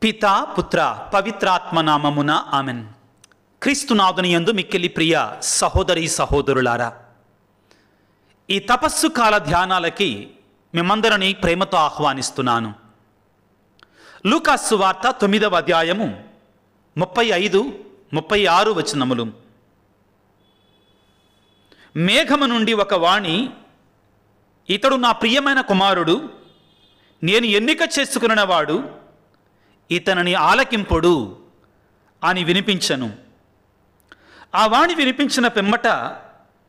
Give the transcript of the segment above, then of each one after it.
పితా పుత్ర పవిత్రాత్మ నామమున ఆమెన్. క్రీస్తునాథుని యందు మిక్కిలి ప్రియ సహోదరి సహోదరులారా, ఈ తపస్సు కాల ధ్యానాలకి మిమ్మందరినీ ప్రేమతో ఆహ్వానిస్తున్నాను. లూకాసు వార్త 9వ అధ్యాయము 35-36 వచనములు. మేఘము నుండి ఒక వాణి, ఇతడు నా ప్రియమైన కుమారుడు, నేను ఎన్నిక చేసుకున్నవాడు, ఇతనిని ఆలకింపుడు అని వినిపించను. ఆ వాణి వినిపించిన పిమ్మట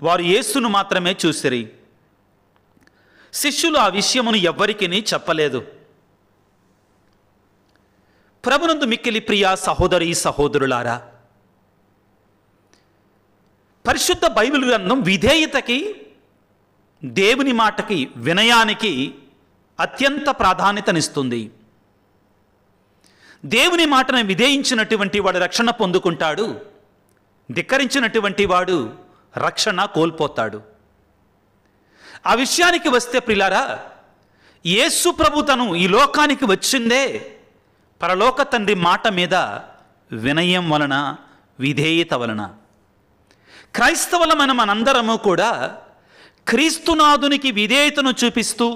వారు యేసును మాత్రమే చూసిరి. శిష్యులు ఆ విషయమును ఎవ్వరికీ చెప్పలేదు. ప్రభునందు మిక్కిలి ప్రియ సహోదరి సహోదరులారా, పరిశుద్ధ బైబిల్ గ్రంథం విధేయతకి, దేవుని మాటకి, వినయానికి అత్యంత ప్రాధాన్యతనిస్తుంది. దేవుని మాటను విధేయించినటువంటి వాడు రక్షణ పొందుకుంటాడు, ధిక్కరించినటువంటి వాడు రక్షణ కోల్పోతాడు. ఆ విషయానికి వస్తే ప్రియులారా, యేసు ప్రభు తను ఈ లోకానికి వచ్చిందే పరలోక తండ్రి మాట మీద వినయం వలన, విధేయత వలన. క్రైస్తవులమైన మనందరము కూడా క్రీస్తునాథునికి విధేయతను చూపిస్తూ,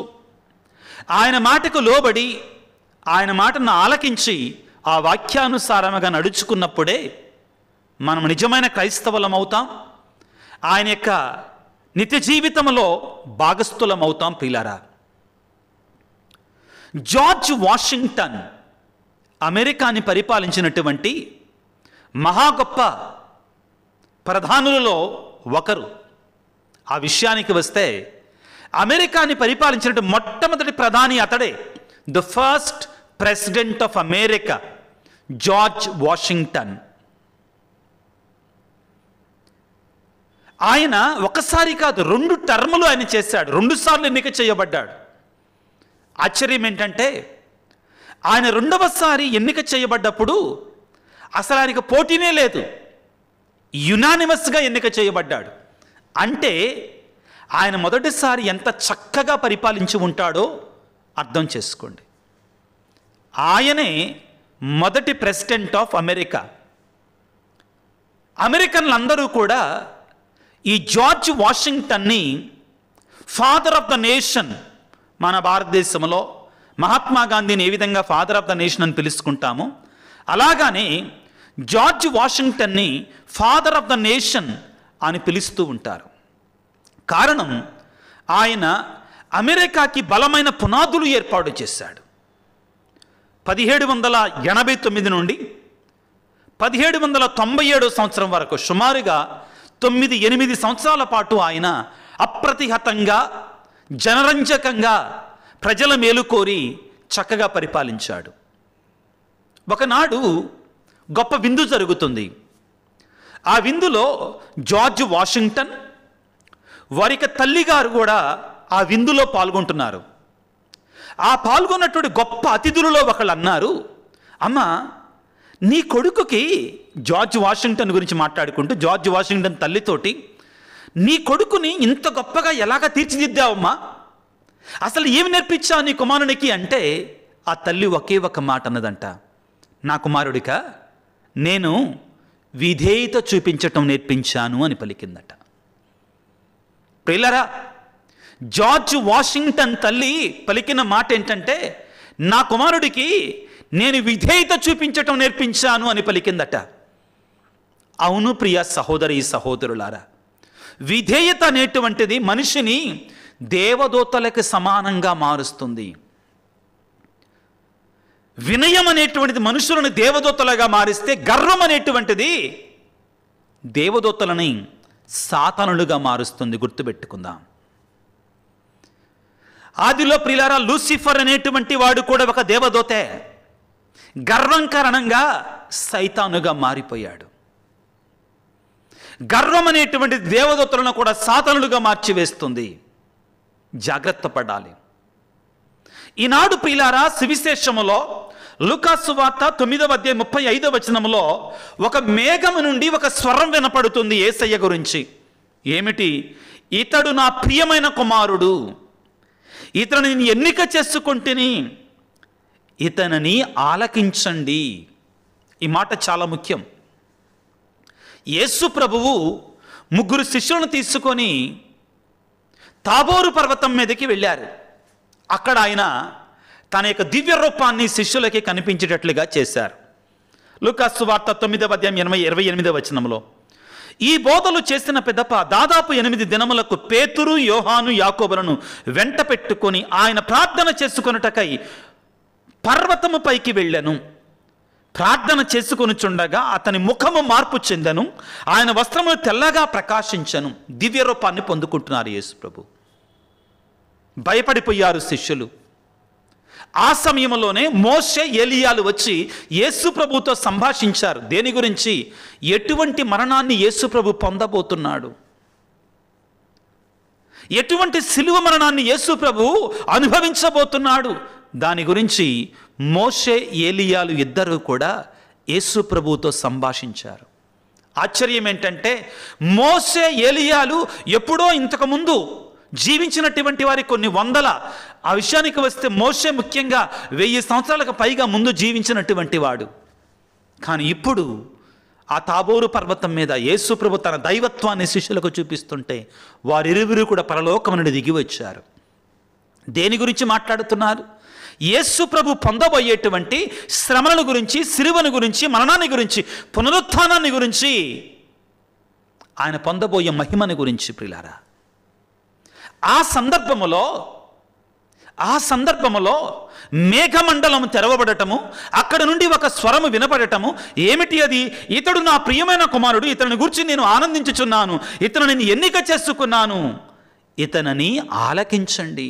ఆయన మాటకు లోబడి, ఆయన మాటను ఆలకించి ఆ వాక్యానుసారముగా నడుచుకున్నప్పుడే మనం నిజమైన క్రైస్తవులం అవుతాం, ఆయన యొక్క నిత్య జీవితంలో భాగస్థులం అవుతాం. ప్రియులారా, జార్జ్ వాషింగ్టన్ అమెరికాని పరిపాలించినటువంటి మహా గొప్ప ప్రధానులలో ఒకరు. ఆ విషయానికి వస్తే అమెరికాని పరిపాలించిన మొట్టమొదటి ప్రధాని అతడే. The first president of America, George Washington. ఆయన ఒకసారి కాదు, 2 టర్ములు ఆయన చేశాడు. 2 సార్లు ఎన్నిక చేయబడ్డాడు. ఆశ్చర్యం ఏంటంటే, ఆయన 2వసారి ఎన్నిక చేయబడ్డప్పుడు అసలు ఆయనకు పోటీనే లేదు, యునానిమస్గా ఎన్నిక చేయబడ్డాడు. అంటే ఆయన మొదటిసారి ఎంత చక్కగా పరిపాలించి ఉంటాడో అర్థం చేసుకోండి. ఆయనే మొదటి ప్రెసిడెంట్ ఆఫ్ అమెరికా. అమెరికన్లందరూ కూడా ఈ జార్జ్ వాషింగ్టన్ని ఫాదర్ ఆఫ్ ద నేషన్, మన భారతదేశంలో మహాత్మా గాంధీని ఏ విధంగా ఫాదర్ ఆఫ్ ద నేషన్ అని పిలుచుకుంటామో, అలాగానే జార్జ్ వాషింగ్టన్ని ఫాదర్ ఆఫ్ ద నేషన్ అని పిలుస్తూ ఉంటారు. కారణం, ఆయన అమెరికాకి బలమైన పునాదులు ఏర్పాటు చేశాడు. 1789 నుండి 1797 సంవత్సరం వరకు సుమారుగా 9-8 సంవత్సరాల పాటు ఆయన అప్రతిహతంగా, జనరంజకంగా ప్రజల మేలు కోరి చక్కగా పరిపాలించాడు. ఒకనాడు గొప్ప విందు జరుగుతుంది. ఆ విందులో జార్జ్ వాషింగ్టన్, వారికి తల్లిగారు కూడా ఆ విందులో పాల్గొంటున్నారు. ఆ పాల్గొన్నటువంటి గొప్ప అతిథులలో ఒకళ్ళు అన్నారు, అమ్మ, నీ కొడుకుకి, జార్జ్ వాషింగ్టన్ గురించి మాట్లాడుకుంటూ జార్జ్ వాషింగ్టన్ తల్లితోటి, నీ కొడుకుని ఇంత గొప్పగా ఎలాగ తీర్చిదిద్దావమ్మా, అసలు ఏమి నేర్పించావు నీ కుమారునికి అంటే, ఆ తల్లి ఒకే ఒక మాట అన్నదంట, నా కుమారుడిక నేను విధేయత చూపించటం నేర్పించాను అని పలికిందట. ప్రియులారా, జార్జ్ వాషింగ్టన్ తల్లి పలికిన మాట ఏంటంటే, నా కుమారుడికి నేను విధేయత చూపించటం నేర్పించాను అని పలికిందట. అవును ప్రియ సహోదరి సహోదరులారా, విధేయత అనేటువంటిది మనిషిని దేవదూతలకు సమానంగా మారుస్తుంది. వినయం అనేటువంటిది మనుషులను దేవదూతలుగా మారిస్తే, గర్వం అనేటువంటిది దేవదూతలని సాతానులుగా మారుస్తుంది. గుర్తుపెట్టుకుందాం. ఆదిలో ప్రియులారా, లూసిఫర్ అనేటువంటి వాడు కూడా ఒక దేవదూతే. గర్వం కారణంగా సైతానుగా మారిపోయాడు. గర్వం అనేటువంటి దేవదూతలను కూడా సాతానులుగా మార్చివేస్తుంది. జాగ్రత్త పడాలి. ఈనాడు ప్రియులారా, సువిశేషములో లూకాసు వార్త 9వ అధ్యాయం 35వ వచనములో ఒక మేఘము నుండి ఒక స్వరం వినపడుతుంది యేసయ్య గురించి. ఏమిటి? ఇతడు నా ప్రియమైన కుమారుడు, ఇతను నేను ఎన్నిక చేసుకుంటుని, ఇతనిని ఆలకించండి. ఈ మాట చాలా ముఖ్యం. యేసు ప్రభువు 3 శిష్యులను తీసుకొని తాబోరు పర్వతం మీదకి వెళ్ళారు. అక్కడ ఆయన తన యొక్క దివ్య రూపాన్ని శిష్యులకి కనిపించేటట్లుగా చేశారు. లూకా సువార్త 9వ అధ్యాయం 28వ వచనంలో, ఈ బోధలు చేసిన పిదప దాదాపు 8 దినములకు పేతురు, యోహాను, యాకోబులను వెంట పెట్టుకొని ఆయన ప్రార్థన చేసుకొనుటకై పర్వతము పైకి వెళ్ళెను. ప్రార్థన చేసుకొనుచుండగా అతని ముఖము మార్పు చెందెను, ఆయన వస్త్రములు తెల్లగా ప్రకాశించెను. దివ్య రూపాన్ని పొందుకుంటున్నారు యేసు ప్రభు. భయపడిపోయారు శిష్యులు. ఆ సమయంలోనే మోషే, ఏలియాలు వచ్చి యేసు ప్రభుతో సంభాషించారు. దేని గురించి? ఎటువంటి మరణాన్ని యేసు ప్రభు పొందబోతున్నాడు, ఎటువంటి సిలువ మరణాన్ని యేసు ప్రభు అనుభవించబోతున్నాడు, దాని గురించి మోషే, ఏలియాలు ఇద్దరూ కూడా యేసు ప్రభుతో సంభాషించారు. ఆశ్చర్యం ఏంటంటే మోషే, ఏలియాలు ఎప్పుడో ఇంతకుముందు జీవించినటువంటి వారి కొన్ని వందల, ఆ విషయానికి వస్తే మోషే ముఖ్యంగా 1000 సంవత్సరాలకు పైగా ముందు జీవించినటువంటి వాడు. కానీ ఇప్పుడు ఆ తాబోరు పర్వతం మీద యేసు ప్రభు తన దైవత్వాన్ని శిష్యులకు చూపిస్తుంటే వారిరువురు కూడా పరలోకం నుండి దిగి వచ్చారు. దేని గురించి మాట్లాడుతున్నారు? యేసు ప్రభు పొందబోయేటువంటి శ్రమలను గురించి, సిలువను గురించి, మరణాన్ని గురించి, పునరుత్థానాన్ని గురించి, ఆయన పొందబోయే మహిమని గురించి. ప్రియులారా, ఆ సందర్భములో మేఘమండలము తెరవబడటము, అక్కడ నుండి ఒక స్వరము వినపడటము. ఏమిటి అది? ఇతడు నా ప్రియమైన కుమారుడు, ఇతని గురించి నేను ఆనందించుచున్నాను, ఇతను నేను ఎన్నిక చేసుకున్నాను, ఇతనిని ఆలకించండి.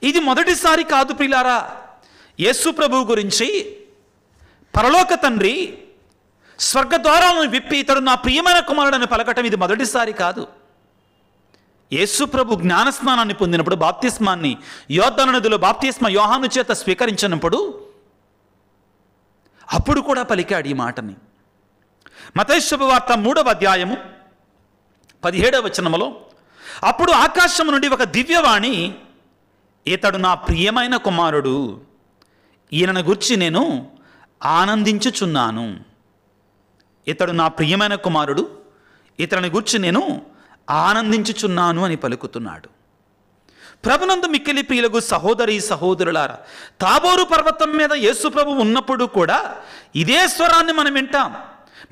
ఇది మొదటిసారి కాదు ప్రియులారా. యేసు ప్రభువు గురించి పరలోక తండ్రి స్వర్గద్వారాలను విప్పి ఇతడు నా ప్రియమైన కుమారుడని పలకటం ఇది మొదటిసారి కాదు. యేసు ప్రభు జ్ఞానస్నానాన్ని పొందినప్పుడు, బాప్తిస్మాన్ని యోర్దాను నదిలో బాప్తిస్మ యోహాను చేత స్వీకరించినప్పుడు అప్పుడు కూడా పలికాడు ఈ మాటని. మత్తయి శుభవార్త 3వ అధ్యాయము 17వ వచనములో, అప్పుడు ఆకాశము నుండి ఒక దివ్యవాణి, ఇతడు నా ప్రియమైన కుమారుడు, ఈయనను గురించి నేను ఆనందించుచున్నాను. ఇతడు నా ప్రియమైన కుమారుడు, ఇతని గురించి నేను ఆనందించుచున్నాను అని పలుకుతున్నాడు. ప్రభునందు మిక్కిలి ప్రియులకు సహోదరి సహోదరులారా, తాబోరు పర్వతం మీద యేసు ప్రభు ఉన్నప్పుడు కూడా ఇదే స్వరాన్ని మనం వింటాం.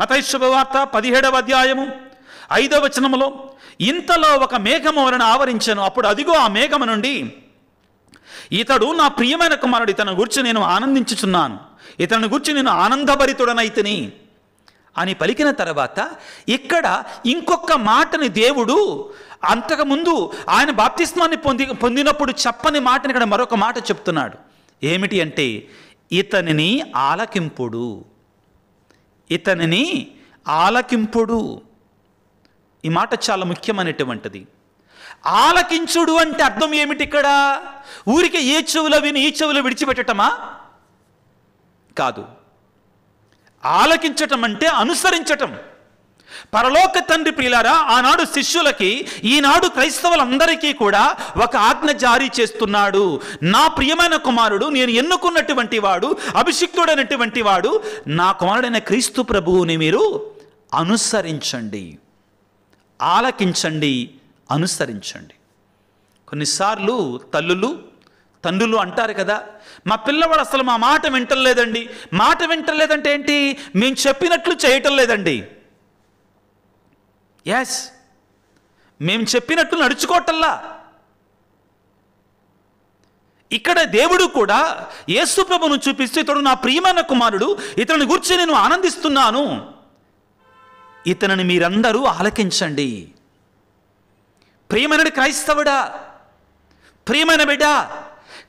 మత్తయి శుభవార్త 17వ అధ్యాయము 5వ వచనములో, ఇంతలో ఒక మేఘము వలన ఆవరించెను, అప్పుడు అదిగో ఆ మేఘము నుండి, ఇతడు నా ప్రియమైన కుమారుడు, ఇతని గురించి నేను ఆనందించుచున్నాను, ఇతని గురించి నేను ఆనందభరితుడనైతిని అని పలికిన తర్వాత ఇక్కడ ఇంకొక మాటని దేవుడు అంతకుముందు ఆయన బాప్తిస్మాన్ని పొందినప్పుడు చెప్పని మాటని ఇక్కడ మరొక మాట చెప్తున్నాడు. ఏమిటి అంటే, ఇతనిని ఆలకింపుడు, ఇతనిని ఆలకింపుడు. ఈ మాట చాలా ముఖ్యమైనటువంటిది. ఆలకించుడు అంటే అర్థం ఏమిటి? ఇక్కడ ఊరికే ఏ చెవులో విని ఈ చెవులో విడిచిపెట్టటమా? కాదు. ఆలకించటం అంటే అనుసరించటం. పరలోక తండ్రి ప్రియులారా, ఆనాడు శిష్యులకి, ఈనాడు క్రైస్తవులందరికీ కూడా ఒక ఆజ్ఞ జారీ చేస్తున్నాడు. నా ప్రియమైన కుమారుడు, నేను ఎన్నుకున్నటువంటి వాడు, అభిషిక్తుడైనటువంటి వాడు, నా కుమారుడైన క్రీస్తు ప్రభువుని మీరు అనుసరించండి, ఆలకించండి, అనుసరించండి. కొన్నిసార్లు తండ్రులు అంటారు కదా, మా పిల్లవాడు అసలు మా మాట వింటలేదండి. మాట వింటలేదంటే ఏంటి? మేము చెప్పినట్లు చేయటం లేదండి. ఎస్, మేము చెప్పినట్లు నడుచుకోవటంలా. ఇక్కడ దేవుడు కూడా యేసు ప్రభువును చూపిస్తూ, ఇతడు నా ప్రియమైన కుమారుడు, ఇతని గురించి నేను ఆనందిస్తున్నాను, ఇతనిని మీరందరూ ఆలకించండి. ప్రియమైన క్రైస్తవుడా, ప్రియమైన బిడ్డ,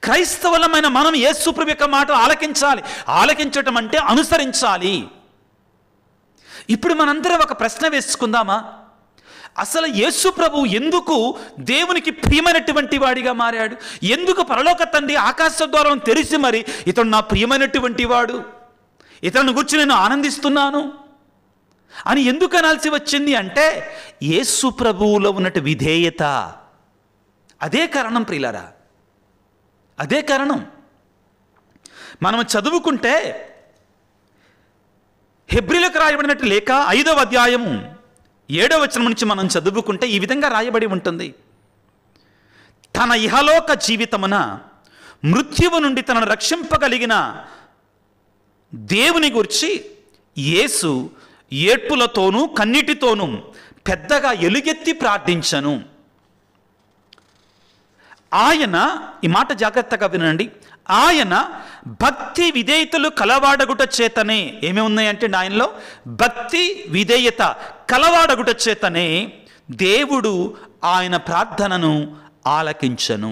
క్రైస్తవులమైన మనం యేసు ప్రభు యొక్క మాట ఆలకించాలి. ఆలకించటం అంటే అనుసరించాలి. ఇప్పుడు మనందరం ఒక ప్రశ్న వేసుకుందామా? అసలు యేసు ప్రభు ఎందుకు దేవునికి ప్రియమైనటువంటి వాడిగా మారాడు? ఎందుకు పరలోక తండ్రి ఆకాశ ద్వారం తెరిచి మరి ఇతడు నా ప్రియమైనటువంటి వాడు, ఇతని గురించి నేను ఆనందిస్తున్నాను అని ఎందుకు అనాల్సి వచ్చింది అంటే, యేసు ప్రభువులో ఉన్నట్టు విధేయత. అదే కారణం ప్రియులారా, అదే కారణం. మనం చదువుకుంటే హెబ్రీలకు రాయబడినట్టు లేక 5వ అధ్యాయము 7వ వచనం నుంచి మనం చదువుకుంటే ఈ విధంగా రాయబడి ఉంటుంది. తన ఇహలోక జీవితమున మృత్యువు నుండి తనను రక్షింపగలిగిన దేవుని గురించి యేసు ఏడ్పులతోనూ కన్నీటితోనూ పెద్దగా ఎలుగెత్తి ప్రార్థించను. ఆయన, ఈ మాట జాగ్రత్తగా వినండి, ఆయన భక్తి విధేయతలు కలవాడగుట చేతనే, ఏమి ఉన్నాయంటే ఆయనలో భక్తి విధేయత కలవాడగుట చేతనే దేవుడు ఆయన ప్రార్థనను ఆలకించను.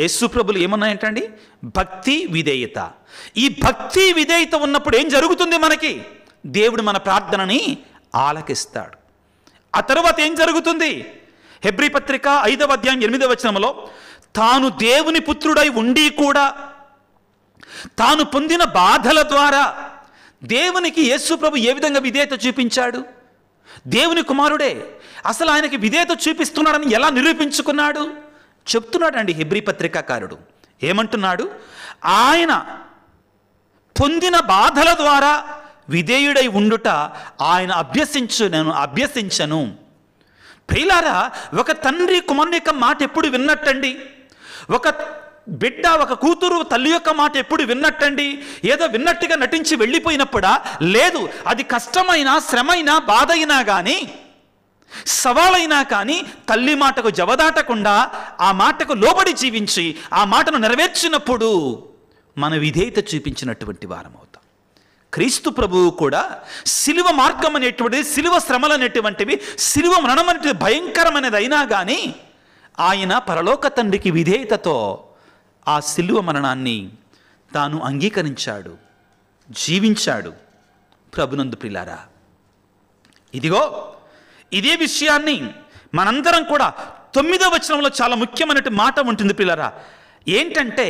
యేసు ప్రభులు ఏమున్నాయంటండి? భక్తి విధేయత. ఈ భక్తి విధేయత ఉన్నప్పుడు ఏం జరుగుతుంది? మనకి దేవుడు మన ప్రార్థనని ఆలకిస్తాడు. ఆ తర్వాత ఏం జరుగుతుంది? హెబ్రీ పత్రిక 5వ అధ్యాయం 8వ వచనంలో తాను దేవుని పుత్రుడై ఉండి కూడా తాను పొందిన బాధల ద్వారా దేవునికి యేసు ప్రభు ఏ విధంగా విధేయత చూపించాడు? దేవుని కుమారుడే, అసలు ఆయనకి విధేయత చూపిస్తున్నాడని ఎలా నిరూపించుకున్నాడు? చెప్తున్నాడండి హెబ్రీ పత్రికాకారుడు. ఏమంటున్నాడు? ఆయన పొందిన బాధల ద్వారా విధేయుడై ఉండుట ఆయన అభ్యసించను. ప్రియులారా, ఒక తండ్రి కుమారుని యొక్క మాట ఎప్పుడు విన్నట్టండి? ఒక బిడ్డ, ఒక కూతురు తల్లి యొక్క మాట ఎప్పుడు విన్నట్టండి? ఏదో విన్నట్టుగా నటించి వెళ్ళిపోయినప్పుడా? లేదు. అది కష్టమైనా, శ్రమైనా, బాధ అయినా కానీ, సవాలైనా కానీ తల్లి మాటకు జవదాటకుండా ఆ మాటకు లోబడి జీవించి ఆ మాటను నెరవేర్చినప్పుడు మన విధేయత చూపించినటువంటి వారం అవుతాం. క్రీస్తు ప్రభువు కూడా శిలువ మార్గం అనేటువంటిది, శిలువ శ్రమలు అనేటువంటివి, శిలువ మరణం అనేటువంటి భయంకరమైనది అయినా కానీ ఆయన పరలోక తండ్రికి విధేయతతో ఆ శిలువ మరణాన్ని తాను అంగీకరించాడు, జీవించాడు. ప్రభునందు ప్రియులారా, ఇదిగో ఇదే విషయాన్ని మనందరం కూడా 9వ వచనంలో చాలా ముఖ్యమైన మాట ఉంటుంది ప్రియులారా. ఏంటంటే,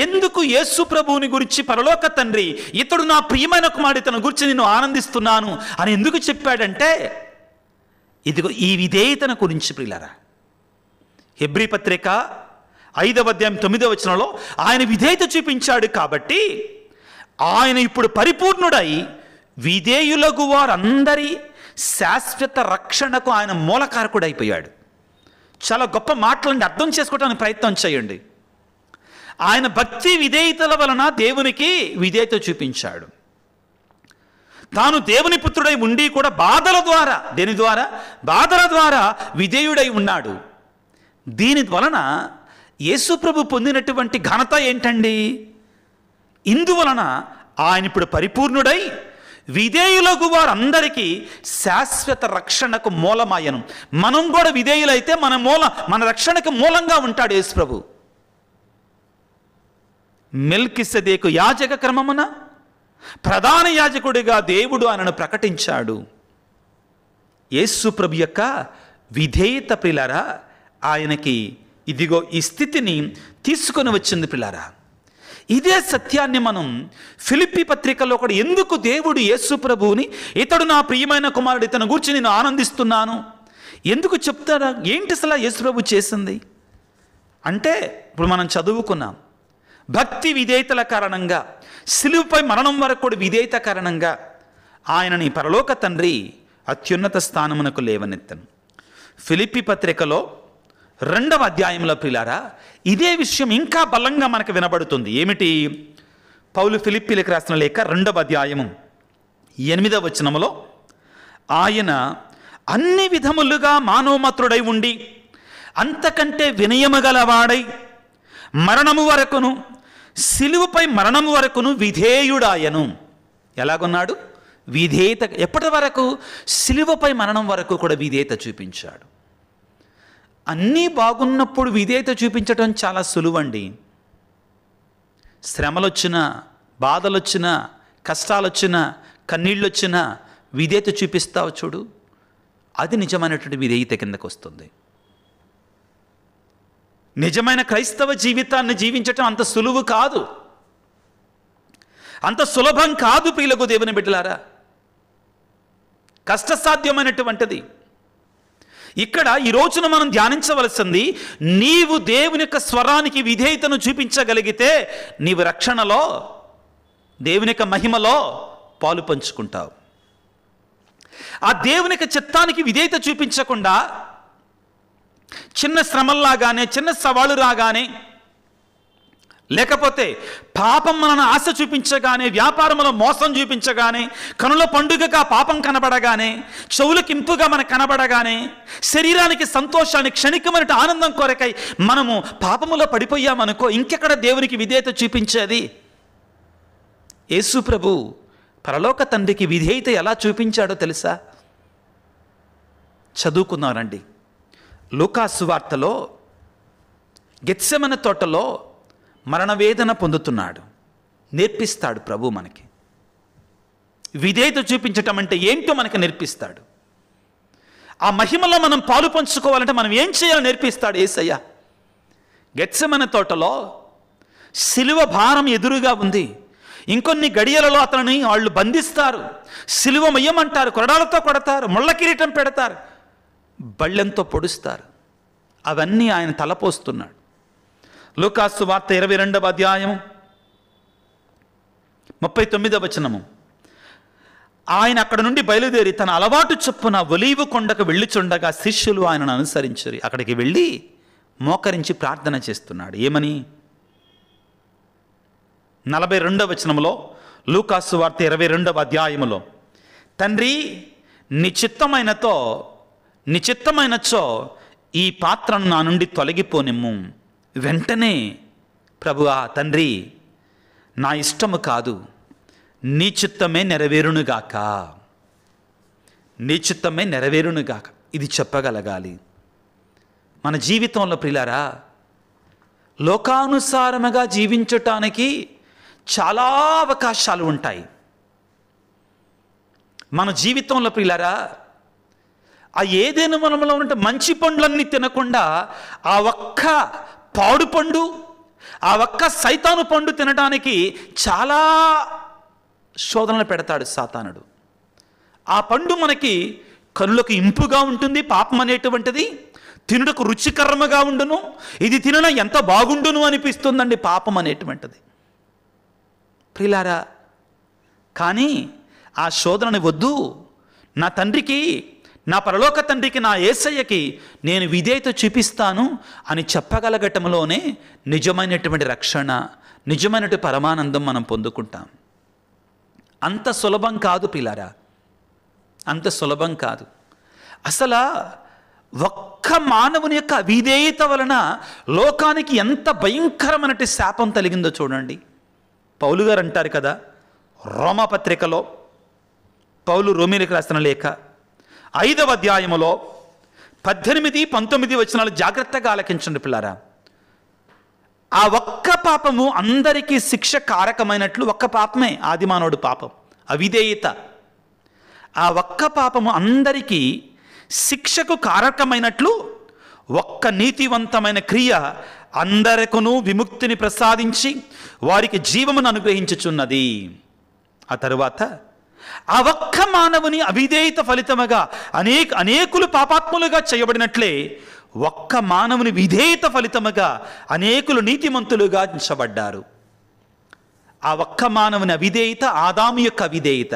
ఎందుకు యేసు ప్రభువుని గురించి పరలోక తండ్రి ఇతడు నా ప్రియమైన కుమారుడు, ఇతని గురించి నేను ఆనందిస్తున్నాను అని ఎందుకు చెప్పాడంటే, ఇదిగో ఈ విధేయతను గురించి ప్రియులారా. హెబ్రీ పత్రిక 5వ అధ్యాయం 9వ వచనంలో ఆయన విధేయత చూపించాడు కాబట్టి ఆయన ఇప్పుడు పరిపూర్ణుడై విధేయులకు వారందరి శాశ్వత రక్షణకు ఆయన మూలకారకుడైపోయాడు. చాలా గొప్ప మాటలని అర్థం చేసుకోవడానికి ప్రయత్నం చేయండి. ఆయన భక్తి విధేయతల వలన దేవునికి విధేయత చూపించాడు. తాను దేవుని పుత్రుడై ఉండి కూడా బాధల ద్వారా, దేని ద్వారా? బాధల ద్వారా విధేయుడై ఉన్నాడు. దీని వలన యేసు ప్రభు పొందినటువంటి ఘనత ఏంటండి? ఇందువలన ఆయన ఇప్పుడు పరిపూర్ణుడై విధేయులకు వారందరికీ శాశ్వత రక్షణకు మూలమాయను. మనం కూడా విధేయులైతే మన రక్షణకు మూలంగా ఉంటాడు యేసు ప్రభు. మెల్కిసెదెకు యాజక క్రమమున ప్రధాన యాజకుడిగా దేవుడు ఆయనను ప్రకటించాడు. యేసు ప్రభు యొక్క విధేయత ప్రియులారా ఆయనకి ఇదిగో ఈ స్థితిని తీసుకొని వచ్చింది ప్రియులారా. ఇదే సత్యాన్ని మనం ఫిలిప్పీ పత్రికలో కూడా, ఎందుకు దేవుడు యేసు ప్రభువుని ఇతడు నా ప్రియమైన కుమారుడు, ఇతని గురించి నేను ఆనందిస్తున్నాను ఎందుకు చెప్తారా? ఏంటి అసలు యేసు ప్రభు చేసింది అంటే, ఇప్పుడు మనం చదువుకున్నాం, భక్తి విధేయతల కారణంగా, సిలువపై మరణం వరకు కూడా విధేయత కారణంగా ఆయనని పరలోక తండ్రి అత్యున్నత స్థానమునకు లేవనెత్తను. ఫిలిప్పీ పత్రికలో 2వ అధ్యాయంలో ప్రియులారా ఇదే విషయం ఇంకా బలంగా మనకు వినబడుతుంది. ఏమిటి? పౌలు ఫిలిప్పీలకు రాసిన లేఖ 2వ అధ్యాయము 8వ వచనములో ఆయన అన్ని విధములుగా మానవమాత్రుడై ఉండి అంతకంటే వినయము గలవాడై మరణము వరకును, సిలువపై మరణము వరకును విధేయుడాయను. ఎలాగున్నాడు? విధేయత. ఎప్పటి వరకు? సిలువపై మరణం వరకు కూడా విధేయత చూపించాడు. అన్నీ బాగున్నప్పుడు విధేయత చూపించడం చాలా సులువండి. శ్రమలొచ్చినా, బాధలొచ్చినా, కష్టాలొచ్చినా, కన్నీళ్ళొచ్చినా విధేయత చూపిస్తావు చూడు, అది నిజమైనటువంటి విధేయత కిందకు వస్తుంది. నిజమైన క్రైస్తవ జీవితాన్ని జీవించటం అంత సులువు కాదు, అంత సులభం కాదు ప్రియులకు దేవుని బిడ్డలారా. కష్టసాధ్యమైనటువంటిది. ఇక్కడ ఈ రోజున మనం ధ్యానించవలసింది, నీవు దేవుని యొక్క స్వరానికి విధేయతను చూపించగలిగితే నీవు రక్షణలో, దేవుని యొక్క మహిమలో పాలు పంచుకుంటావు. ఆ దేవుని యొక్క చిత్తానికి విధేయత చూపించకుండా చిన్న శ్రమల్లాగానే, చిన్న సవాలు రాగానే, లేకపోతే పాపం మనను ఆశ చూపించగానే, వ్యాపారంలో మోసం చూపించగానే, కనుల పండుగగా పాపం కనబడగానే, చెవులకు ఇంపుగా మనకు కనబడగానే, శరీరానికి సంతోషాన్ని, క్షణికమైన ఆనందం కొరకై మనము పాపములో పడిపోయామనుకో, ఇంకెక్కడ దేవునికి విధేయత చూపించేది? యేసు ప్రభు పరలోక తండ్రికి విధేయత ఎలా చూపించాడో తెలుసా? చదువుకున్నారండి. లూకాసు వార్తలో గెత్సెమనే తోటలో మరణవేదన పొందుతున్నాడు. నేర్పిస్తాడు ప్రభు మనకి. విధేయత చూపించటం అంటే ఏంటో మనకి నేర్పిస్తాడు. ఆ మహిమలో మనం పాలు పంచుకోవాలంటే మనం ఏం చేయాలో నేర్పిస్తాడు యేసయ్య. గెత్సెమనే తోటలో సిలువ భారం ఎదురుగా ఉంది. ఇంకొన్ని గడియలలో అతనిని వాళ్ళు బంధిస్తారు, సిలువ మొయ్యమంటారు, కొరడాలతో కొడతారు, ముళ్ళ కిరీటం పెడతారు, బళ్ళెంతో పొడుస్తారు. అవన్నీ ఆయన తలపోస్తున్నాడు. లూకాసు వార్త 22వ అధ్యాయం 39వ వచనము. ఆయన అక్కడ నుండి బయలుదేరి తన అలవాటు చొప్పున ఒలీవ కొండకు వెళ్ళుచుండగా శిష్యులు ఆయనను అనుసరించారు. అక్కడికి వెళ్ళి మోకరించి ప్రార్థన చేస్తున్నాడు. ఏమని? 42వ వచనంలో, లూకాసు వార్త 22వ అధ్యాయములో, తండ్రి నిశ్చిత్తమైనచో ఈ పాత్రను నా నుండి తొలగిపోనిమ్ము. వెంటనే ప్రభువా తండ్రి, నా ఇష్టము కాదు, నీ చిత్తమే నెరవేరునుగాక, నీ చిత్తమే నెరవేరునుగాక. ఇది చెప్పగలగాలి. మన జీవితంలో ప్రియులారా, లోకానుసారముగా జీవించటానికి చాలా అవకాశాలు ఉంటాయి. మన జీవితంలో ప్రియులారా, ఆ ఏదైనా మనలో ఉంటే మంచి పండ్లన్నీ తినకుండా ఆ ఒక్క పాడు పండు, ఆ ఒక్క సైతాను పండు తినడానికి చాలా శోధనలు పెడతాడు సాతానుడు. ఆ పండు మనకి కనులకు ఇంపుగా ఉంటుంది, పాపం అనేటువంటిది తినుటకు రుచికరముగా ఉండును, ఇది తినడం ఎంత బాగుండును అనిపిస్తుందండి పాపం అనేటువంటిది ప్రియులారా. కానీ ఆ శోధనని వద్దు, నా తండ్రికి, నా పరలోక తండ్రికి, నా యేసయ్యకి నేను విధేయత చూపిస్తాను అని చెప్పగలగటంలోనే నిజమైనటువంటి రక్షణ, నిజమైనటువంటి పరమానందం మనం పొందుకుంటాం. అంత సులభం కాదు ప్రియులారా, అంత సులభం కాదు. అసలు ఒక్క మానవుని యొక్క అవిధేయత వలన లోకానికి ఎంత భయంకరమైన శాపం కలిగిందో చూడండి. పౌలు గారు అంటారు కదా, రోమాపత్రికలో, పౌలు రోమీయులకు రాసిన లేఖ 5వ అధ్యాయములో 18, 19 వచనాలు జాగ్రత్తగా ఆలకించండి పిల్లారా. ఆ ఒక్క పాపము అందరికీ శిక్ష కారకమైనట్లు, ఒక్క పాపమే ఆదిమానవుడు పాపం, అవిధేయత. ఆ ఒక్క పాపము అందరికీ శిక్షకు కారకమైనట్లు ఒక్క నీతివంతమైన క్రియ అందరికను విముక్తిని ప్రసాదించి వారికి జీవమును అనుగ్రహించుచున్నది. ఆ తరువాత ఆ ఒక్క మానవుని అవిధేయత ఫలితముగా అనేకులు పాపాత్ములుగా చేయబడినట్లే ఒక్క మానవుని విధేయత ఫలితముగా అనేకులు నీతిమంతులుగా ఎంచబడ్డారు. ఆ ఒక్క మానవుని అవిధేయత ఆదాము యొక్క అవిధేయత,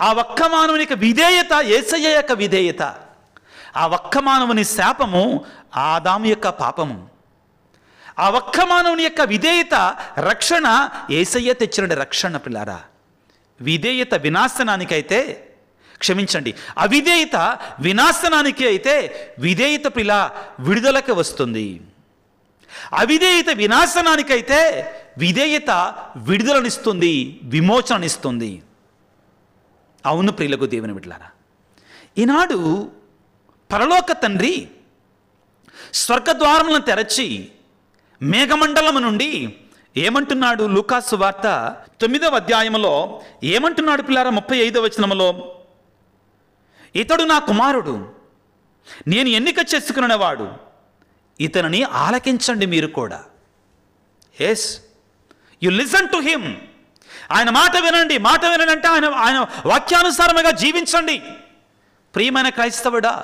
ఆ ఒక్క మానవుని యొక్క విధేయత యేసయ్య యొక్క విధేయత, ఆ ఒక్క మానవుని శాపము ఆదాము యొక్క పాపము, ఆ ఒక్క మానవుని యొక్క విధేయత రక్షణ యేసయ్య తెచ్చిన రక్షణ పిల్లారా. విధేయత వినాశనానికైతే, క్షమించండి, అవిధేయత వినాశనానికి అయితే విధేయత పిల్ల విడుదలకి వస్తుంది. అవిధేయత వినాశనానికైతే విధేయత విడుదలనిస్తుంది, విమోచననిస్తుంది. అవును ప్రియులకు దేవుని బిడ్డలారా, ఈనాడు పరలోక తండ్రి స్వర్గద్వారములను తెరచి మేఘమండలము నుండి ఏమంటున్నాడు? లూకాసు వార్త 9వ అధ్యాయములో ఏమంటున్నాడు పిల్లారా? 35వ వచనములో, ఇతడు నా కుమారుడు, నేను ఎన్నిక చేసుకున్నవాడు, ఇతనిని ఆలకించండి మీరు కూడా. Yes, you listen to him. ఆయన మాట వినండి. మాట వినండి అంటే ఆయన వాక్యానుసారముగా జీవించండి. ప్రియమైన క్రైస్తవుడా,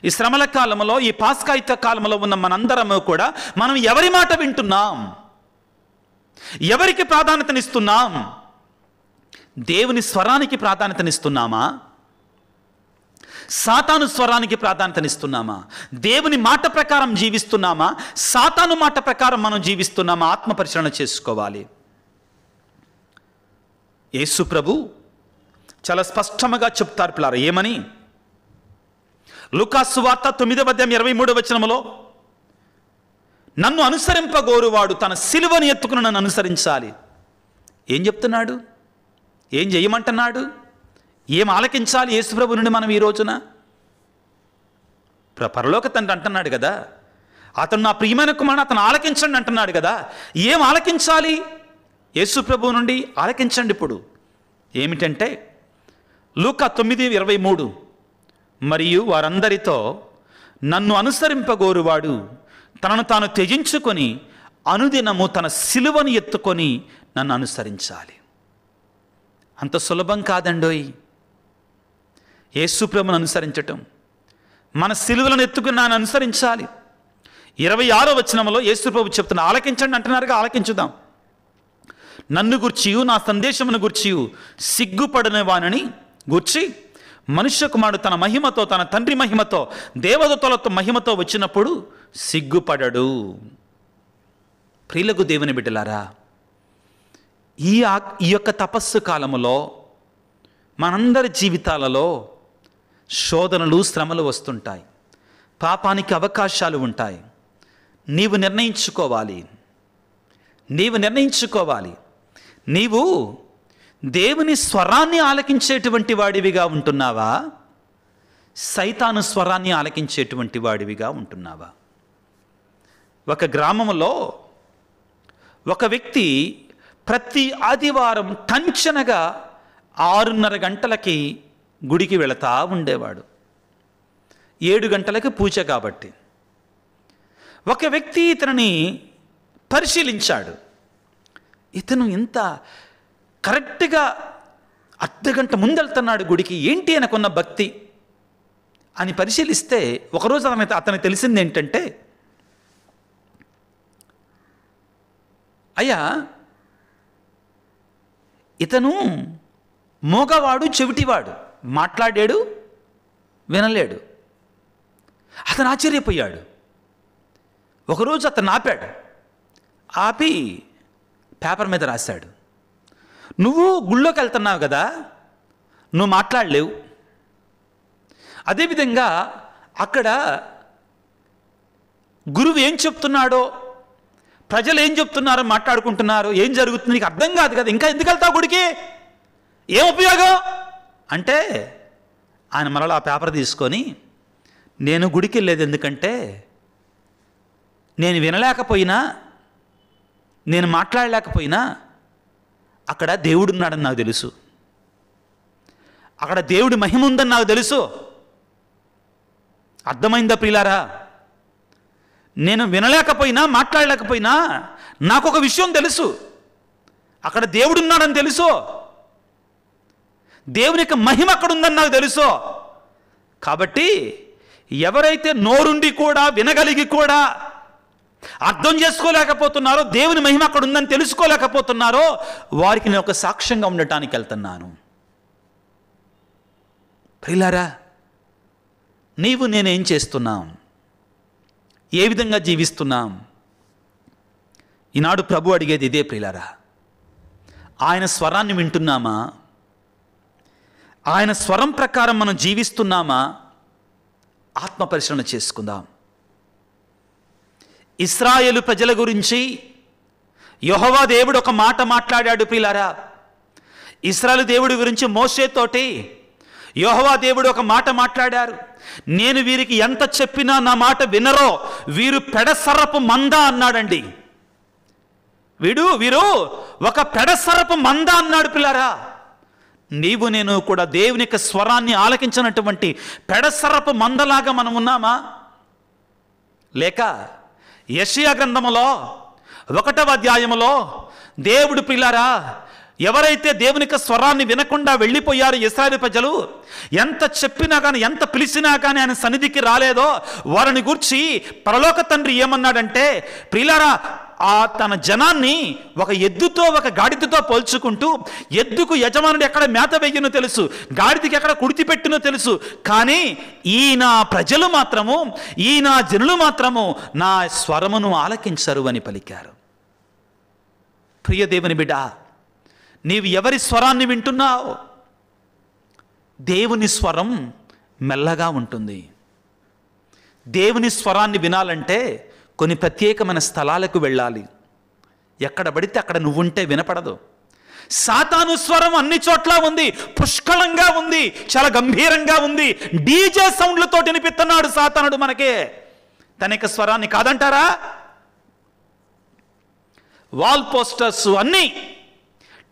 ఈ శ్రమల కాలంలో, ఈ పాస్కాయుత కాలంలో ఉన్న మనందరము కూడా మనం ఎవరి మాట వింటున్నాం? ఎవరికి ప్రాధాన్యతనిస్తున్నాం? దేవుని స్వరానికి ప్రాధాన్యతనిస్తున్నామా? సాతాను స్వరానికి ప్రాధాన్యతనిస్తున్నామా? దేవుని మాట ప్రకారం జీవిస్తున్నామా? సాతాను మాట ప్రకారం మనం జీవిస్తున్నామా? ఆత్మ పరిశీలన చేసుకోవాలి. యేసు ప్రభు చాలా స్పష్టంగా చెప్తారు పిల్లారా. ఏమని? లూకా సువార్త 9:23 నన్ను అనుసరింపగోరువాడు తన సిలువను ఎత్తుకుని నన్ను అనుసరించాలి. ఏం చెప్తున్నాడు? ఏం చేయమంటున్నాడు? ఏం ఆలకించాలి యేసుప్రభు నుండి మనం ఈ రోజున? పరలోక తండ్రి అంటున్నాడు కదా, అతను నా ప్రియమైన కుమారుడు, అతను ఆలకించండి అంటున్నాడు కదా. ఏం ఆలకించాలి యేసుప్రభు నుండి? ఆలకించండి. ఇప్పుడు ఏమిటంటే లూకా 9:23 మరియు వారందరితో నన్ను అనుసరింపగోరువాడు తనను తాను త్యజించుకొని అనుదినము తన సిలువను ఎత్తుకొని నన్ను అనుసరించాలి. అంత సులభం కాదండోయ్ యేసుప్రభుని అనుసరించటం. మన సిలువలను ఎత్తుకుని నన్ను అనుసరించాలి. 26వ వచనంలో యేసుప్రభు చెప్తున్నా, ఆలకించండి అంటున్నారుగా, ఆలకించుదాం. నన్ను గూర్చియు నా సందేశమును గూర్చియు సిగ్గుపడని వానని గూర్చి మనుష్య కుమారుడు తన మహిమతో, తన తండ్రి మహిమతో, దేవదూతలతో మహిమతో వచ్చినప్పుడు సిగ్గుపడడు. ప్రియులకు దేవుని బిడ్డలారా, ఈ యొక్క తపస్సు కాలములో మనందరి జీవితాలలో శోధనలు, శ్రమలు వస్తుంటాయి. పాపానికి అవకాశాలు ఉంటాయి. నీవు నిర్ణయించుకోవాలి. నీవు దేవుని స్వరాన్ని ఆలకించేటువంటి వాడివిగా ఉంటున్నావా? సైతాను స్వరాన్ని ఆలకించేటువంటి వాడివిగా ఉంటున్నావా? ఒక గ్రామంలో ఒక వ్యక్తి ప్రతి ఆదివారం టంచనగా 6:30 గంటలకి గుడికి వెళతా ఉండేవాడు. 7 గంటలకి పూజ కాబట్టి. ఒక వ్యక్తి ఇతనిని పరిశీలించాడు. ఇతను ఇంత కరెక్ట్గా అర్ధగంట ముందెళ్తున్నాడు గుడికి, ఏంటి అనకున్న భక్తి అని పరిశీలిస్తే ఒకరోజు అతనికి తెలిసింది ఏంటంటే, అయ్యా ఇతను మోగవాడు, చెవిటివాడు, మాట్లాడాడు, వినలేడు. అతను ఆశ్చర్యపోయాడు. ఒకరోజు అతను ఆపి పేపర్ మీద రాశాడు, నువ్వు గుళ్ళోకి వెళ్తున్నావు కదా, నువ్వు మాట్లాడలేవు. అదేవిధంగా అక్కడ గురువు ఏం చెప్తున్నాడో, ప్రజలు ఏం చెప్తున్నారో మాట్లాడుకుంటున్నారు, ఏం జరుగుతుంది నీకు అర్థం కాదు కదా, ఇంకా ఎందుకు వెళ్తావు గుడికి, ఏం ఉపయోగం అంటే, ఆయన మరలా ఆ పేపర్ తీసుకొని, నేను గుడికి వెళ్ళేది ఎందుకంటే నేను వినలేకపోయినా, నేను మాట్లాడలేకపోయినా అక్కడ దేవుడు ఉన్నాడని నాకు తెలుసు, అక్కడ దేవుడి మహిమ ఉందని నాకు తెలుసు. అర్థమైందా ప్రియులారా? నేను వినలేకపోయినా, మాట్లాడలేకపోయినా నాకు ఒక విషయం తెలుసు, అక్కడ దేవుడు ఉన్నాడని తెలుసు, దేవుని యొక్క మహిమ అక్కడ ఉందని నాకు తెలుసు. కాబట్టి ఎవరైతే నోరుండి కూడా, వినగలిగి కూడా అర్థం చేసుకోలేకపోతున్నారో, దేవుని మహిమ అక్కడ ఉందని తెలుసుకోలేకపోతున్నారో, వారికి నేను ఒక సాక్ష్యంగా ఉండటానికి వెళ్తున్నాను. ప్రియులారా, నీవు నేనేం చేస్తున్నాం, ఏ విధంగా జీవిస్తున్నాం? ఈనాడు ప్రభు అడిగేది ఇదే ప్రియులారా. ఆయన స్వరాన్ని వింటున్నామా? ఆయన స్వరం ప్రకారం మనం జీవిస్తున్నామా? ఆత్మ పరిశీలన చేసుకుందాం. ఇశ్రాయేలు ప్రజల గురించి యెహోవా దేవుడు ఒక మాట మాట్లాడాడు ప్రియులారా. ఇశ్రాయేలు దేవుడి గురించి మోషేతోటి యెహోవా దేవుడు ఒక మాట మాట్లాడారు. నేను వీరికి ఎంత చెప్పినా నా మాట వినరో, వీరు పెడసరపు మంద అన్నాడండి. వీరు ఒక పెడసరపు మంద అన్నాడు పిల్లారా. నీవు నేను కూడా దేవుని యొక్క స్వరాన్ని ఆలకించినటువంటి పెడసరపు మందలాగా మనం ఉన్నామా? లేక యెషయా గ్రంథములో 1వ అధ్యాయములో దేవుడు పిల్లారా ఎవరైతే దేవుని యొక్క స్వరాన్ని వినకుండా వెళ్ళిపోయారో ఇశ్రాయేలు ప్రజలు, ఎంత చెప్పినా కానీ, ఎంత పిలిచినా కానీ ఆయన సన్నిధికి రాలేదో వారిని గూర్చి పరలోక తండ్రి ఏమన్నాడంటే, ప్రియులారా, ఆ తన జనాన్ని ఒక ఎద్దుతో ఒక గాడిదతో పోల్చుకుంటూ, ఎద్దుకు యజమానుడు ఎక్కడ మేత వేయనో తెలుసు, గాడిదకి ఎక్కడ కుడితి పెట్టినో తెలుసు, కానీ ఈయన ప్రజలు మాత్రము, ఈయన జనులు మాత్రము నా స్వరమును ఆలకించరు అని పలికారు. ప్రియ దేవుని బిడ్డ, నీవు ఎవరి స్వరాన్ని వింటున్నావు? దేవుని స్వరం మెల్లగా ఉంటుంది. దేవుని స్వరాన్ని వినాలంటే కొన్ని ప్రత్యేకమైన స్థలాలకు వెళ్ళాలి. ఎక్కడ పడితే అక్కడ నువ్వుంటే వినపడదు. సాతాను స్వరం అన్ని చోట్ల ఉంది, పుష్కలంగా ఉంది, చాలా గంభీరంగా ఉంది. డీజే సౌండ్లతో వినిపిస్తున్నాడు సాతానుడు మనకే. తన యొక్క స్వరాన్ని కాదంటారా? వాల్ పోస్టర్స్ అన్నీ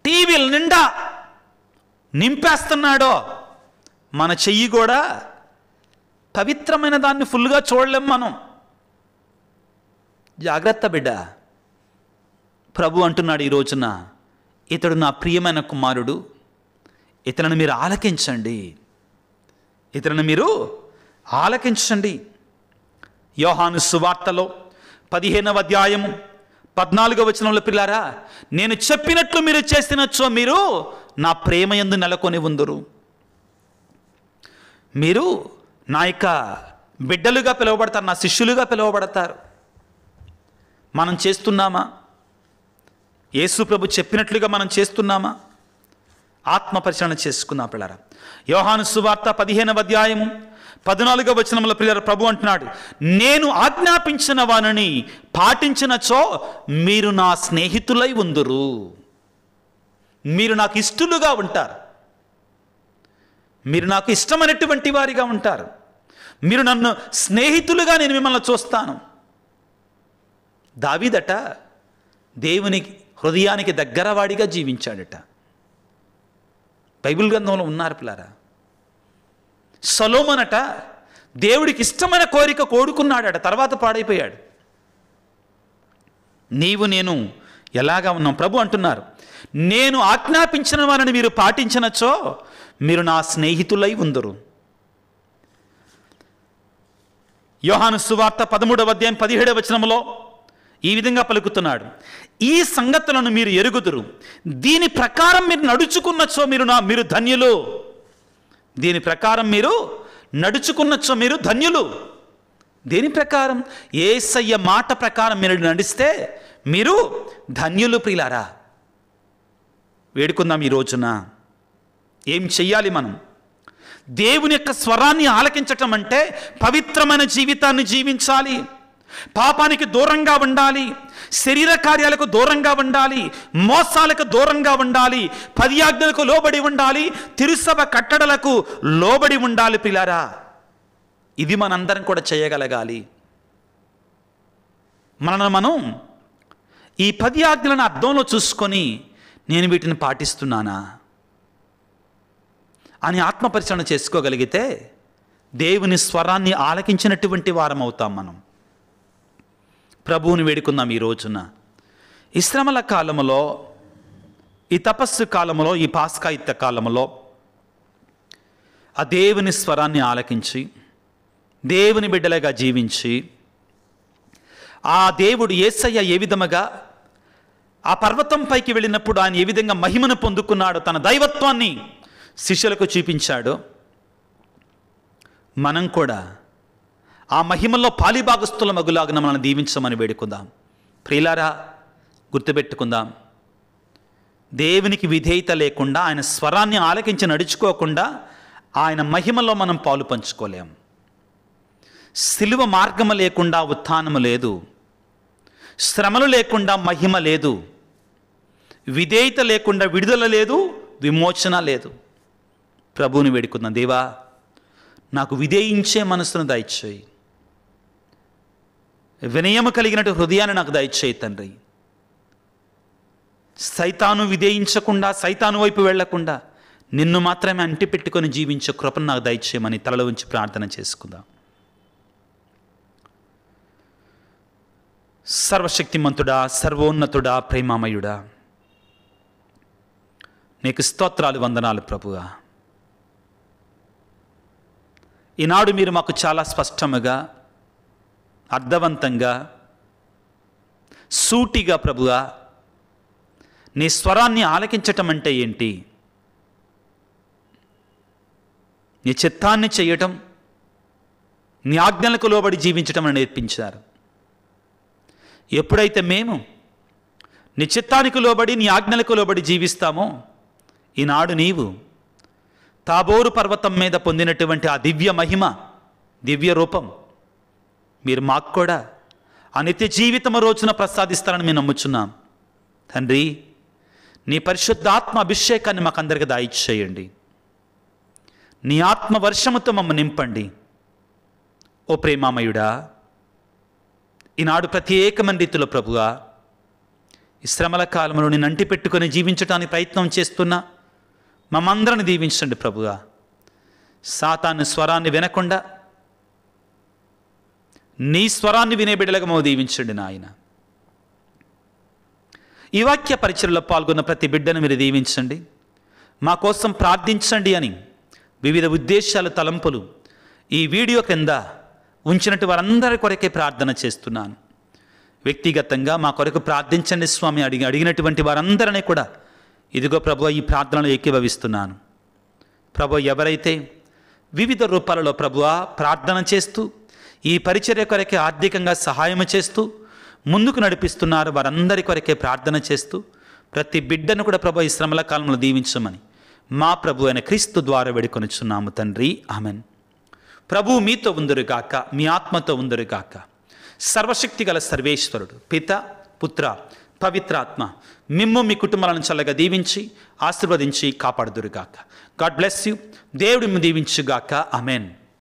టీవీల నిండా నింపేస్తున్నాడో, మన చెయ్యి కూడా పవిత్రమైన దాన్ని ఫుల్గా చూడలేం మనం. జాగ్రత్త బిడ్డ. ప్రభు అంటున్నాడు ఈ రోజున, ఇతడు నా ప్రియమైన కుమారుడు, ఇతను మీరు ఆలకించండి, ఇతను మీరు ఆలకించండి. యోహాను సువార్తలో 15వ అధ్యాయము 14వ వచనంలో, పిల్లారా, నేను చెప్పినట్లు మీరు చేసినచ్చో మీరు నా ప్రేమ యందు నెలకొని ఉందురు. మీరు నా యొక్క బిడ్డలుగా పిలువబడతారు, నా శిష్యులుగా పిలువబడతారు. మనం చేస్తున్నామా? యేసు ప్రభు చెప్పినట్లుగా మనం చేస్తున్నామా? ఆత్మ పరిశీలన చేసుకున్నా పిల్లరా. యోహాను సువార్త 15వ అధ్యాయము 14వ వచనంలో పిల్లరా, ప్రభు అంటున్నాడు, నేను ఆజ్ఞాపించిన వానిని పాటించినచో మీరు నా స్నేహితులై ఉందురు. మీరు నాకు ఇష్టలుగా ఉంటారు, మీరు నాకు ఇష్టమైనటువంటి వారిగా ఉంటారు, మీరు నన్ను స్నేహితులుగా నేను మిమ్మల్ని చూస్తాను. దావీదట దేవుని హృదయానికి దగ్గరవాడిగా జీవించాడట. బైబిల్ గ్రంథంలో ఉన్నారు పిల్లారా. సొలొమోనట దేవుడికి ఇష్టమైన కోరిక కోరుకున్నాడట, తర్వాత పాడైపోయాడు. నీవు నేను ఎలాగా ఉన్నాం? ప్రభు అంటున్నారు, నేను ఆజ్ఞాపించిన వారిని మీరు పాటించినచో మీరు నా స్నేహితులై ఉందరు. యోహాను సువార్త 13వ అధ్యాయం 17వ వచనంలో ఈ విధంగా పలుకుతున్నాడు, ఈ సంగతులను మీరు ఎరుగుదురు, దీని ప్రకారం మీరు నడుచుకున్నచో మీరు ధన్యులు. దీని ప్రకారం మీరు నడుచుకున్నచో మీరు ధన్యులు. దేని ప్రకారం? యేసయ్య మాట ప్రకారం మీరు నడిస్తే మీరు ధన్యులు. ప్రియులారా, వేడుకుందాం ఈ రోజున. ఏం చెయ్యాలి మనం? దేవుని యొక్క స్వరాన్ని ఆలకించటం అంటే పవిత్రమైన జీవితాన్ని జీవించాలి, పాపానికి దూరంగా ఉండాలి, శరీర కార్యాలకు దూరంగా ఉండాలి, మోసాలకు దూరంగా ఉండాలి, 10 ఆజ్ఞలకు లోబడి ఉండాలి, తిరుసభ కట్టడలకు లోబడి ఉండాలి. పిల్లారా, ఇది మనందరం కూడా చేయగలగాలి. మనం ఈ 10 ఆజ్ఞలను అర్థంలో చూసుకొని నేను వీటిని పాటిస్తున్నానా అని ఆత్మపరిశీలన చేసుకోగలిగితే దేవుని స్వరాన్ని ఆలకించినటువంటి వారం అవుతాం మనం. ప్రభువుని వేడుకుందాం ఈ రోజున. ఈ శ్రమల కాలంలో, ఈ తపస్సు కాలంలో, ఈ పాస్కాయుత్త కాలంలో ఆ దేవుని స్వరాన్ని ఆలకించి దేవుని బిడ్డలుగా జీవించి, ఆ దేవుడు యేసయ్య ఏ విధముగా ఆ పర్వతం పైకి వెళ్ళినప్పుడు ఆయన ఏ విధంగా మహిమను పొందుకున్నాడో, తన దైవత్వాన్ని శిష్యులకు చూపించాడో, మనం కూడా ఆ మహిమల్లో పాలిభాగస్తుల మగులాగా మనల్ని దీవించమని వేడుకుందాం. ప్రియులారా, గుర్తుపెట్టుకుందాం, దేవునికి విధేయత లేకుండా, ఆయన స్వరాన్ని ఆలకించి నడుచుకోకుండా ఆయన మహిమలో మనం పాలు పంచుకోలేం. సిలువ మార్గము లేకుండా ఉత్థానము లేదు, శ్రమలు లేకుండా మహిమ లేదు, విధేయత లేకుండా విడుదల లేదు, విమోచన లేదు. ప్రభువుని వేడుకుందాం. దేవా, నాకు విధేయించే మనసును దయచేయి, వినయము కలిగినట్టు హృదయాన్ని నాకు దయచేయి తండ్రి. సైతాను విధేయించకుండా, సైతాను వైపు వెళ్లకుండా నిన్ను మాత్రమే అంటి పెట్టుకొని జీవించే కృపను నాకు దయచేయమని తలలో ఉంచి ప్రార్థన చేసుకుందాం. సర్వశక్తిమంతుడా, సర్వోన్నతుడా, ప్రేమామయుడా, నీకు స్తోత్రాలు, వందనాలు ప్రభువా. ఈనాడు మీరు మాకు చాలా స్పష్టముగా, అర్థవంతంగా, సూటిగా ప్రభువా నీ స్వరాన్ని ఆలకించటం అంటే ఏంటి, నీ చిత్తాన్ని చేయటం, నీ ఆజ్ఞలకు లోబడి జీవించటం అని నేర్పించారు. ఎప్పుడైతే మేము నీ చిత్తానికి లోబడి, నీ ఆజ్ఞలకు లోబడి జీవిస్తామో, ఈనాడు నీవు తాబోరు పర్వతం మీద పొందినటువంటి ఆ దివ్య మహిమ, దివ్య రూపం మీరు మాకు కూడా ఆ నిత్య జీవితము రోజున ప్రసాదిస్తారని మేము నమ్ముచున్నాం. తండ్రి, నీ పరిశుద్ధాత్మ అభిషేకాన్ని మాకందరికి దయచేయండి. నీ ఆత్మ వర్షముతో మమ్మల్ని నింపండి. ఓ ప్రేమామయుడా, ఈనాడు ప్రత్యేకమైన రీతిలో ప్రభువా ఈ శ్రమల కాలంలో నేను అంటి పెట్టుకొని జీవించడానికి ప్రయత్నం చేస్తున్నా మమ్మందరిని దీవించండి ప్రభువా. సాతాను స్వరాన్ని వినకుండా నీ స్వరాన్ని వినే బిడ్డలుగా మమ్మల్ని దీవించండి నాయన. ఈ వాక్య పరిచర్యలో పాల్గొన్న ప్రతి బిడ్డను మీరు దీవించండి. మా కోసం ప్రార్థించండి అని వివిధ ఉద్దేశాలు, తలంపులు ఈ వీడియో క్రింద ఉంచినట్టు వారందరి కొరకే ప్రార్థన చేస్తున్నాను. వ్యక్తిగతంగా మా కొరకు ప్రార్థించండి స్వామి అడిగినటువంటి వారందరినీ కూడా ఇదిగో ప్రభువా ఈ ప్రార్థనలో ఏకీభవిస్తున్నాను. ప్రభువా, ఎవరైతే వివిధ రూపాలలో ప్రభువా ప్రార్థన చేస్తూ ఈ పరిచర్య కొరకే ఆర్థికంగా సహాయం చేస్తూ ముందుకు నడిపిస్తున్నారు, వారందరి కొరకే ప్రార్థన చేస్తూ ప్రతి బిడ్డను కూడా ప్రభువా ఈ శ్రమల కాలంలో దీవించమని మా ప్రభు అయిన క్రీస్తు ద్వారా వేడుకొనుచున్నాము తండ్రి, ఆమెన్. ప్రభువు మీతో ఉందురుగాక, మీ ఆత్మతో ఉందురుగాక. సర్వశక్తి గల సర్వేశ్వరుడు పిత, పుత్ర, పవిత్రాత్మ మిమ్ము మీ కుటుంబాలను చల్లగా దీవించి ఆశీర్వదించి కాపాడుదురుగాక. God bless you. దేవుడు మిమ్ము దీవించుగాక. ఆమెన్.